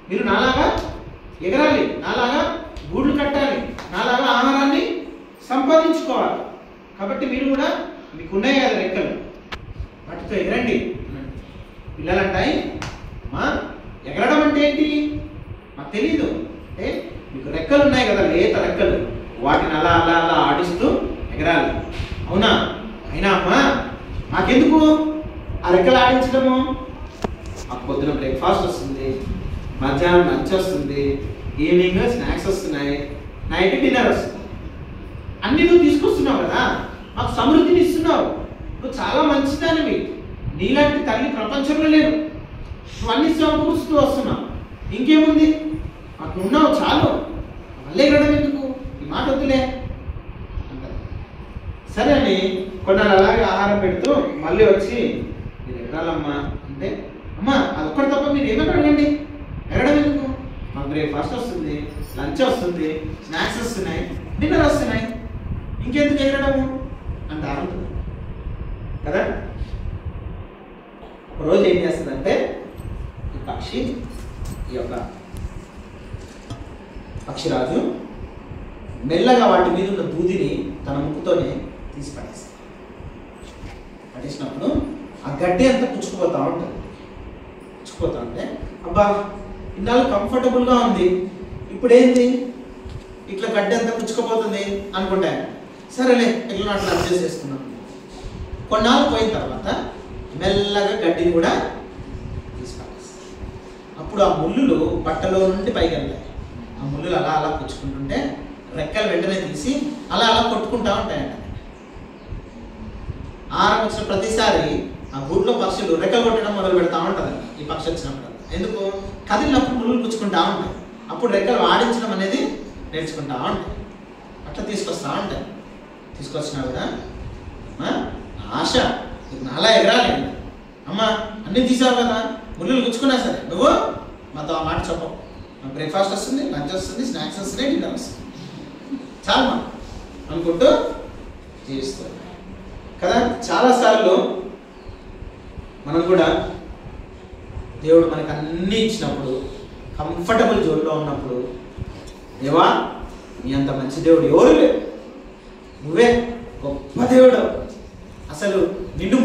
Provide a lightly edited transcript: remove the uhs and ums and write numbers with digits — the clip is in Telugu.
మీరు నాలాగా ఎగరాలి, నాలాగా గూళ్ళు కట్టాలి, నాలాగా ఆహారాన్ని సంపాదించుకోవాలి. కాబట్టి మీరు కూడా మీకు ఉన్నాయి కదా రెక్కలు, వాటితో ఎగరండి. పిల్లలు అంటాయి, అమ్మా ఎగరడం అంటే ఏంటి మాకు తెలీదు అంటే, మీకు రెక్కలు ఉన్నాయి కదా, లేత రెక్కలు, వాటిని అలా అలా అలా ఆడిస్తూ ఎగరాలి. అవునా? అయినా అమ్మా మాకెందుకు ఆ రెక్కలు ఆడించడము? మాకు పొద్దున బ్రేక్ఫాస్ట్ వస్తుంది, మధ్యాహ్నం లంచ్ వస్తుంది, ఈవినింగ్ స్నాక్స్ వస్తున్నాయి, నైట్ డిన్నర్ వస్తుంది. అన్ని నువ్వు తీసుకొస్తున్నావు కదా, మాకు సమృద్ధిని ఇస్తున్నావు. నువ్వు చాలా మంచిదానివి, నీలాంటి తల్లి ప్రపంచంలో లేరు. నువ్వు అన్ని సమకూరుస్తూ వస్తున్నావు, ఇంకేముంది, మాకు ఉన్నావు చాలు, మళ్ళీ ఎగరడం ఎందుకు, ఈ మాట వద్దులే అంటారు. సరే అని కొన్నాళ్ళు అలాగే ఆహారం పెడుతూ మళ్ళీ వచ్చి మీరు ఎగరాలమ్మా అంటే, అమ్మా అదొక్కటి తప్ప మీరు ఏమైనా అడగండి, ఎగరడం ఎందుకు, మాకు బ్రేక్ఫాస్ట్ వస్తుంది, లంచ్ వస్తుంది, స్నాక్స్ వస్తున్నాయి, డిన్నర్ వస్తున్నాయి, ఇంకెందుకు ఎగరడము అంటారు కదా. రోజు ఏం చేస్తుందంటే ఈ పక్షి, ఈ యొక్క పక్షిరాజు మెల్లగా వాటి మీద ఉన్న దూదిని తన ముక్కుతోనే తీసి పడేస్తుంది. పడేసినప్పుడు ఆ గడ్డి అంతా పుచ్చుకుపోతూ ఉంటుంది. పుచ్చుకుపోతూ ఉంటే అబ్బా ఇన్నాళ్ళు కంఫర్టబుల్గా ఉంది, ఇప్పుడు ఏంటి ఇట్లా గడ్డి అంతా పుచ్చుకుపోతుంది అనుకుంటాను. సరేలే ఎట్లా అట్లా అడ్జస్ట్ చేసుకున్నాం. కొన్నాళ్ళు పోయిన తర్వాత మెల్లగా గడ్డిని కూడా తీసుకొస్తాయి. అప్పుడు ఆ ముళ్ళులు బట్టలో నుండి పైకి వెళ్తాయి. ఆ ముళ్ళులు అలా అలా పుచ్చుకుంటుంటే రెక్కలు వెంటనే తీసి అలా అలా కొట్టుకుంటా ఉంటాయంట. ఆహారం వచ్చిన ప్రతిసారి ఆ గూట్లో పక్షులు రెక్కలు కొట్టడం మొదలు పెడతా ఉంటుంది ఈ పక్షి వచ్చినప్పుడు. ఎందుకు? కదిలినప్పుడు ముళ్ళులు పుచ్చుకుంటా ఉంటాయి, అప్పుడు రెక్కలు ఆడించడం అనేది నేర్చుకుంటా ఉంటాయి. అట్లా తీసుకొస్తా ఉంటాయి. తీసుకొచ్చినా కూడా ఆశ నాలా ఎగరాలి, అమ్మ అన్నీ తీసావు కదా, ముళ్ళులు గుచ్చుకున్నా సరే నువ్వు మాతో ఆ మాట చెప్పవు. బ్రేక్ఫాస్ట్ వస్తుంది, లంచ్ వస్తుంది, స్నాక్స్ వస్తున్నాయి, డిన్నర్ వస్తుంది, చాలు మా అనుకుంటూ జీవిస్తుంది కదా. చాలాసార్లు మనం కూడా దేవుడు మనకు అన్నీ ఇచ్చినప్పుడు, కంఫర్టబుల్ జోన్లో ఉన్నప్పుడు, దేవా నీ అంత మంచి దేవుడు ఎవరు లేరు, నువ్వే గొప్ప దేవుడు, అసలు నిన్ను